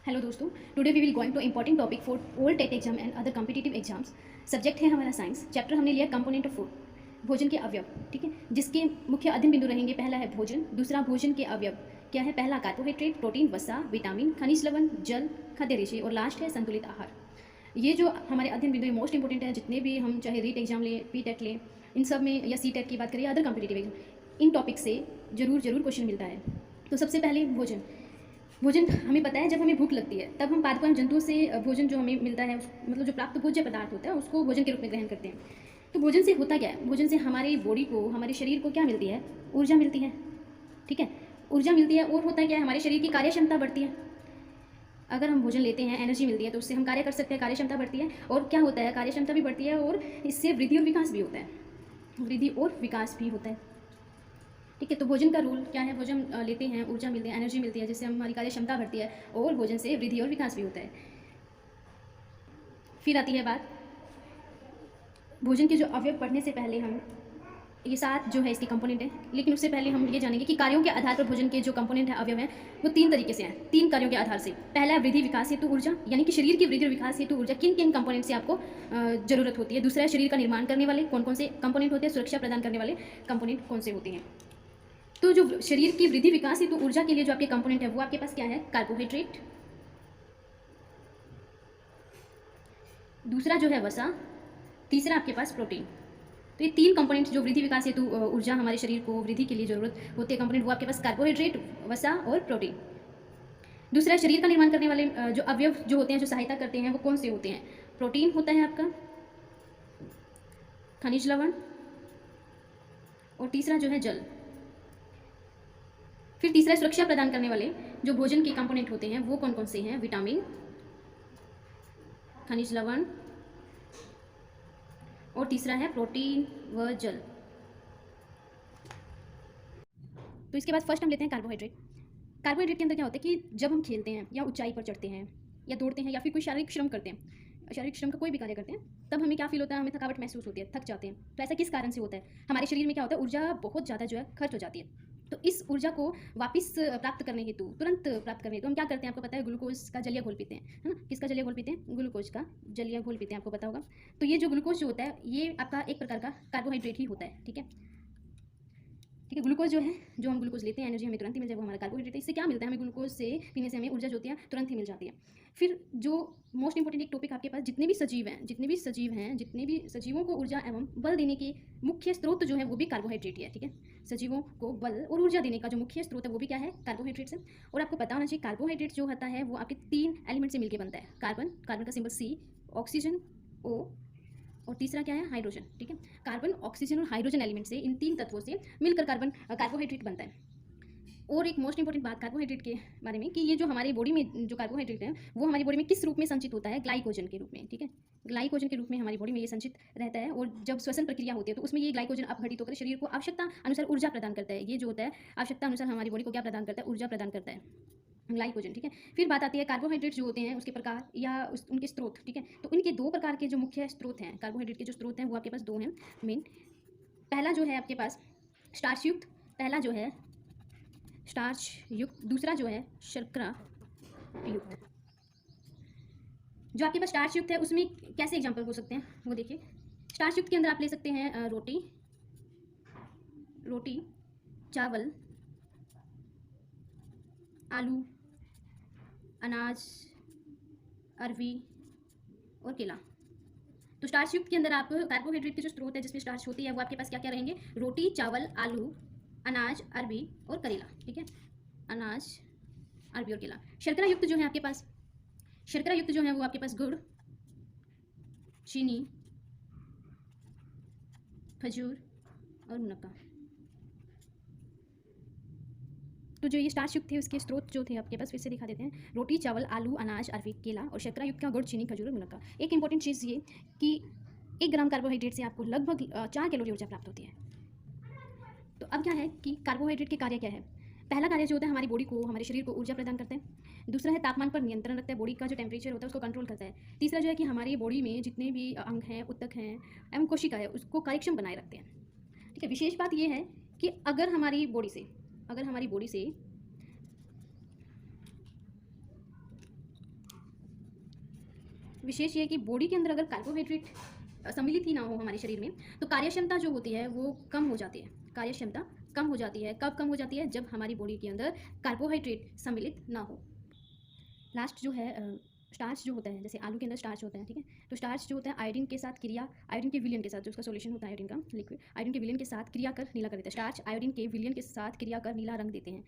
Hello दोस्तों, today we will going to important topic for all TET exam and other competitive exams. Subject है हमारा science. Chapter हमने लिया component of food, भोजन के अवयव। ठीक है, जिसके मुख्य अध्ययन बिंदु रहेंगे, पहला है भोजन, दूसरा भोजन के अवयव क्या है, पहला कार्बोहाइड्रेट, प्रोटीन, वसा, विटामिन, खनिज लवण, जल, खाद्य रेशे और लास्ट है संतुलित आहार। ये जो हमारे अध्ययन बिंदु मोस्ट इंपॉर्टेंट है, जितने भी हम चाहे रीट एग्जाम लें, पी टेट लें, इन सब में, या सी टेट की बात करें या अदर कॉम्पिटिटिव एग्जाम, इन टॉपिक से जरूर क्वेश्चन मिलता है। तो सबसे पहले भोजन। भोजन हमें पता है, जब हमें भूख लगती है तब हम पादपों जंतुओं से भोजन जो हमें मिलता है, मतलब जो प्राप्त भोज्य पदार्थ होता है, उसको भोजन के रूप में ग्रहण करते हैं। तो भोजन से होता क्या है, भोजन से हमारी बॉडी को, हमारे शरीर को क्या मिलती है, ऊर्जा मिलती है। ठीक है, ऊर्जा मिलती है, और होता क्या है, हमारे शरीर की कार्य क्षमता बढ़ती है। अगर हम भोजन लेते हैं, एनर्जी मिलती है, तो उससे हम कार्य कर सकते हैं, कार्य क्षमता बढ़ती है। और क्या होता है, कार्य क्षमता भी बढ़ती है, और इससे वृद्धि और विकास भी होता है, वृद्धि और विकास भी होता है। ठीक है, तो भोजन का रूल क्या है, भोजन लेते हैं, ऊर्जा मिलती है, एनर्जी मिलती है, जिससे हमारी कार्य क्षमता बढ़ती है, और भोजन से वृद्धि और विकास भी होता है। फिर आती है बात भोजन के जो अवयव पढ़ने से पहले हम, ये 7 जो है इसके कंपोनेंट है, लेकिन उससे पहले हम ये जानेंगे कि कार्यों के आधार पर भोजन के जो कंपोनेंट है, अवयव हैं, वो 3 तरीके से हैं, 3 कार्यों के आधार से। पहला वृद्धि विकास हेतु ऊर्जा, यानी कि शरीर की वृद्धि और विकास हेतु ऊर्जा किन किन कंपोनेंट से आपको जरूरत होती है। दूसरा है शरीर का निर्माण करने वाले कौन कौन से कंपोनेंट होते हैं, सुरक्षा प्रदान करने वाले कंपोनेंट कौन से होते हैं। तो जो शरीर की वृद्धि विकास हेतु ऊर्जा के लिए जो आपके कंपोनेंट है, वो आपके पास क्या है, कार्बोहाइड्रेट, दूसरा जो है वसा, तीसरा आपके पास प्रोटीन। तो ये 3 कंपोनेंट जो वृद्धि विकास हेतु ऊर्जा हमारे शरीर को वृद्धि के लिए जरूरत होते हैं कंपोनेंट, वो आपके पास कार्बोहाइड्रेट, वसा और प्रोटीन। दूसरा शरीर का निर्माण करने वाले जो अवयव जो होते हैं, जो सहायता करते हैं, वो कौन से होते हैं, प्रोटीन होता है आपका, खनिज लवण, और तीसरा जो है जल। फिर तीसरा सुरक्षा प्रदान करने वाले जो भोजन के कंपोनेंट होते हैं, वो कौन कौन से हैं, विटामिन, खनिज लवण, और तीसरा है प्रोटीन व जल। तो इसके बाद फर्स्ट हम लेते हैं कार्बोहाइड्रेट। कार्बोहाइड्रेट के अंदर क्या होता है कि जब हम खेलते हैं, या ऊंचाई पर चढ़ते हैं, या दौड़ते हैं, या फिर कोई शारीरिक श्रम करते हैं, शारीरिक श्रम का कोई भी कार्य करते हैं, तब हमें क्या फील होता है, हमें थकावट महसूस होती है, थक जाते हैं। तो ऐसा किस कारण से होता है, हमारे शरीर में क्या होता है, ऊर्जा बहुत ज़्यादा जो है खर्च हो जाती है। तो इस ऊर्जा को वापस प्राप्त करने हेतु, तुरंत प्राप्त करने हेतु हम क्या करते हैं, आपको पता है, ग्लूकोज का जलीय घोल पीते हैं, है ना। किसका जलीय घोल पीते हैं, ग्लूकोज का जलीय घोल पीते हैं, आपको पता होगा। तो ये जो ग्लूकोज जो होता है, ये आपका एक प्रकार का कार्बोहाइड्रेट ही होता है। ठीक है, ठीक है, ग्लूकोज जो है, जो हम ग्लूकोज लेते हैं, एनर्जी हमें तुरंत ही मिल जाए, वो हमारा कार्बोहाइड्रेट है। इससे क्या मिलता है, हमें ग्लूकोज से पीने से हमें ऊर्जा जो होती है तुरंत ही मिल जाती है। फिर जो मोस्ट इंपॉर्टेंट एक टॉपिक आपके पास, जितने भी सजीव हैं, जितने भी सजीवों को ऊर्जा एवं बल देने के मुख्य स्रोत जो है, वो भी कार्बोहाइड्रेट ही है। ठीक है, सजीवों को बल और ऊर्जा देने का जो मुख्य स्रोत है, वो भी क्या है, कार्बोहाइड्रेट है। और आपको पता होना चाहिए, कार्बोहाइड्रेट जो होता है, वो आपके 3 एलिमेंट से मिलकर बनता है, कार्बन, कार्बन का सिंबल C, ऑक्सीजन O, और तीसरा क्या है, हाइड्रोजन। ठीक है, कार्बन, ऑक्सीजन और हाइड्रोजन एलिमेंट से, इन 3 तत्वों से मिलकर कार्बोहाइड्रेट बनता है। और एक मोस्ट इंपॉर्टेंट बात कार्बोहाइड्रेट के बारे में, कि ये जो हमारी बॉडी में जो कार्बोहाइड्रेट है, वो हमारी बॉडी में किस रूप में संचित होता है, ग्लाइकोजन के रूप में। ठीक है, ग्लाइकोजन के रूप में हमारी बॉडी में ये संचित रहता है, और जब श्वसन प्रक्रिया होती है, तो उसमें ये ग्लाइकोजन अपघटित होकर शरीर को आवश्यकता अनुसार ऊर्जा प्रदान करता है। ये जो होता है, आवश्यकता अनुसार हमारी बॉडी को क्या प्रदान करता है, ऊर्जा प्रदान करता है, ग्लाइकोजन। ठीक है, फिर बात आती है कार्बोहाइड्रेट जो होते हैं, उसके प्रकार या उनके स्रोत। ठीक है, तो इनके 2 प्रकार के जो मुख्य स्रोत हैं, कार्बोहाइड्रेट के जो स्रोत हैं, वो आपके पास 2 हैं मेन। पहला जो है आपके पास स्टार्च युक्त, पहला जो है स्टार्च युक्त, दूसरा जो है शर्करा युक्त। जो आपके पास स्टार्च युक्त है, उसमें कैसे एग्जाम्पल हो सकते हैं, वो देखिए। स्टार्च युक्त के अंदर आप ले सकते हैं रोटी, रोटी, चावल, आलू, अनाज, अरवी और केला। तो स्टार्च युक्त के अंदर आप कार्बोहाइड्रेट के जो स्रोत है, जिसमें स्टार्च होती है, वो आपके पास क्या क्या रहेंगे, रोटी, चावल, आलू, अनाज, अरबी और करेला। ठीक है, अनाज, अरबी और केला। शर्करा युक्त जो है आपके पास, शर्करा युक्त जो है, वो आपके पास गुड़, चीनी, खजूर और मुनक्का। तो जो ये स्टार्च युक्त थे, उसके स्रोत जो थे आपके पास, फिर से दिखा देते हैं, रोटी, चावल, आलू, अनाज, अरवी, केला, और शर्करा युक्त का गुड़, चीनी, खजूर और मुनक्का। एक इंपॉर्टेंट चीज़ ये कि 1 ग्राम कार्बोहाइड्रेट से आपको लगभग 4 कैलोरी ऊर्जा प्राप्त होती है। तो अब क्या है कि कार्बोहाइड्रेट के कार्य क्या है, पहला कार्य जो होता है, हमारी बॉडी को, हमारे शरीर को ऊर्जा प्रदान करता है। दूसरा है तापमान पर नियंत्रण रखता है, बॉडी का जो टेम्परेचर होता है उसको कंट्रोल करता है। तीसरा जो है कि हमारी बॉडी में जितने भी अंग हैं, ऊतक हैं एवं कोशिका है, उसको कार्यक्षम बनाए रखते हैं। ठीक है, विशेष बात यह है कि अगर हमारी बॉडी से विशेष ये है कि बॉडी के अंदर अगर कार्बोहाइड्रेट सम्मिलित ही ना हो हमारे शरीर में, तो कार्यक्षमता जो होती है वो कम हो जाती है। कार्यक्षमता कम हो जाती है। कब कम हो जाती है? जब हमारी बॉडी के अंदर कार्बोहाइड्रेट सम्मिलित ना हो। लास्ट जो है स्टार्च जो होता है, जैसे आलू के अंदर स्टार्च होता है, ठीक है। तो स्टार्च जो होता है आयोडीन के साथ क्रिया, आयोडीन के विलयन के साथ, जो उसका सॉल्यूशन होता है आयोडीन का लिक्विड, आयोडीन के विलयन के साथ क्रिया कर नीला कर देता है। स्टार्च आयोडीन के विलयन के साथ क्रिया कर नीला रंग देते हैं।